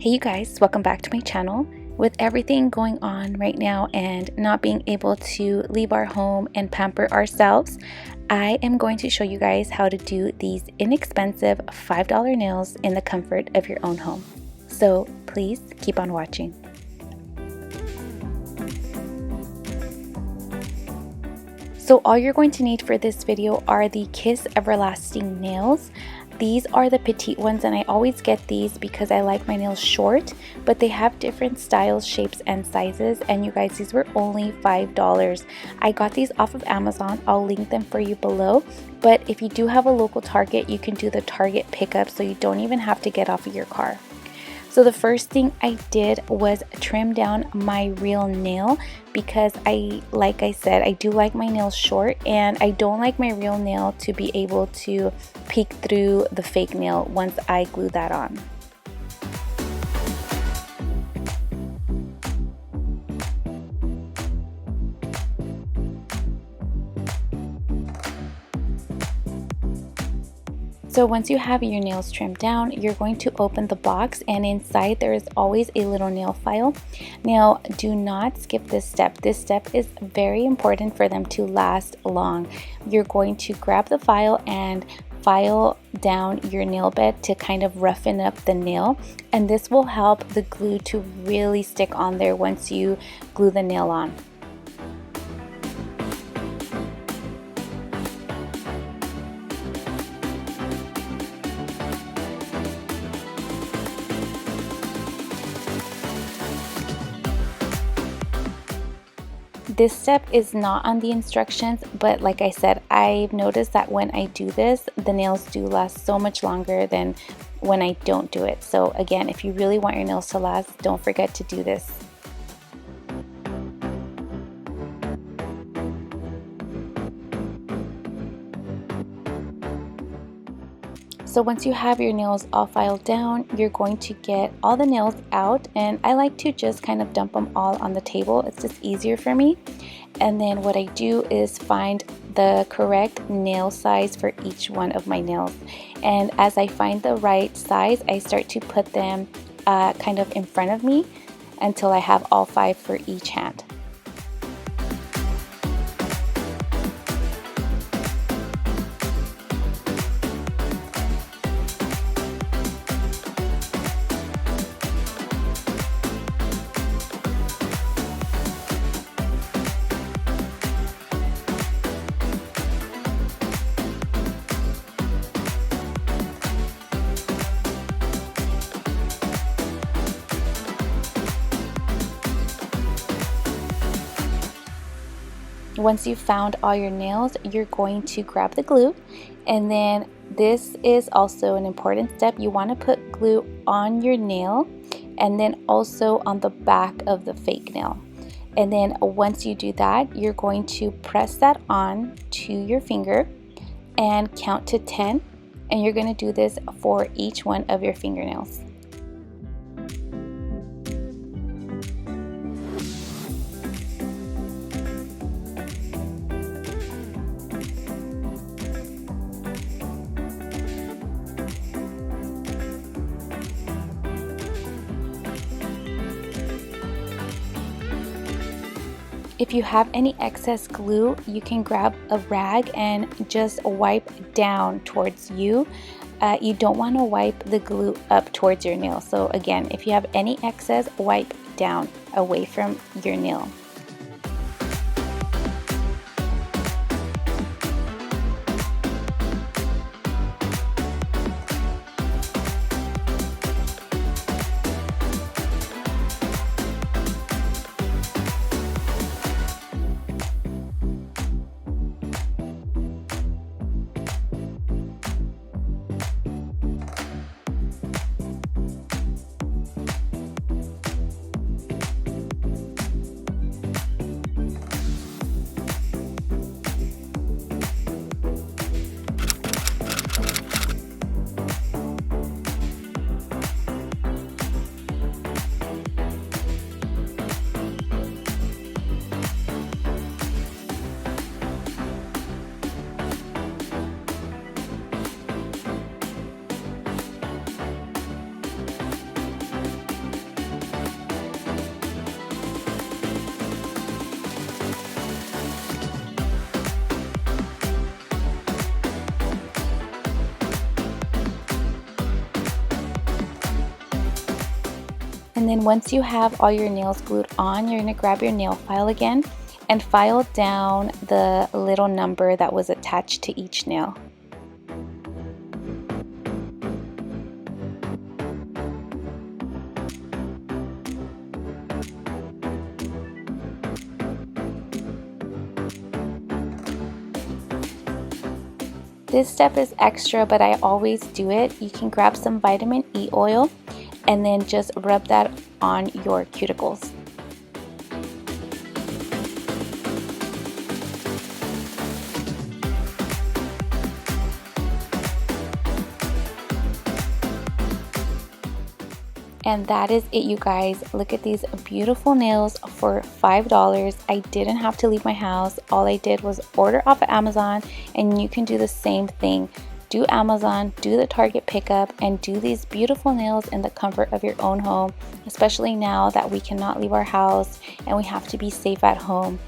Hey you guys, welcome back to my channel. With everything going on right now and not being able to leave our home and pamper ourselves, I am going to show you guys how to do these inexpensive $5 nails in the comfort of your own home. So please keep on watching. So all you're going to need for this video are the Kiss Everlasting nails. These are the petite ones, and I always get these because I like my nails short, but they have different styles, shapes, and sizes. And you guys, these were only $5. I got these off of Amazon. I'll link them for you below. But if you do have a local Target, you can do the Target pickup, so you don't even have to get off of your car. So the first thing I did was trim down my real nail because like I said, I do like my nails short, and I don't like my real nail to be able to peek through the fake nail once I glue that on. So once you have your nails trimmed down, you're going to open the box, and inside there is always a little nail file. Now, do not skip this step. This step is very important for them to last long. You're going to grab the file and file down your nail bed to kind of roughen up the nail, and this will help the glue to really stick on there once you glue the nail on. This step is not on the instructions, but like I said, I've noticed that when I do this, the nails do last so much longer than when I don't do it. So again, if you really want your nails to last, don't forget to do this. So once you have your nails all filed down, you're going to get all the nails out, and I like to just kind of dump them all on the table. It's just easier for me. And then what I do is find the correct nail size for each one of my nails. And as I find the right size, I start to put them kind of in front of me until I have all 5 for each hand. Once you've found all your nails, you're going to grab the glue, and then this is also an important step. You want to put glue on your nail and then also on the back of the fake nail. And then once you do that, you're going to press that on to your finger and count to 10, and you're going to do this for each one of your fingernails. If you have any excess glue, you can grab a rag and just wipe down towards you. You don't want to wipe the glue up towards your nail. So again, if you have any excess, wipe down away from your nail. And then once you have all your nails glued on, you're going to grab your nail file again and file down the little number that was attached to each nail. This step is extra, but I always do it. You can grab some vitamin E oil and then just rub that on your cuticles. And that is it, you guys. Look at these beautiful nails for $5. I didn't have to leave my house. All I did was order off of Amazon, and you can do the same thing. Do Amazon, do the Target pickup, and do these beautiful nails in the comfort of your own home, especially now that we cannot leave our house and we have to be safe at home.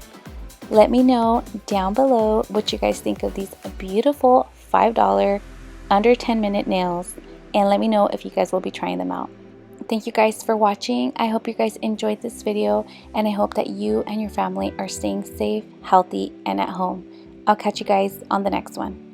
Let me know down below what you guys think of these beautiful $5 under 10-minute nails, and let me know if you guys will be trying them out. Thank you guys for watching. I hope you guys enjoyed this video, and I hope that you and your family are staying safe, healthy, and at home. I'll catch you guys on the next one.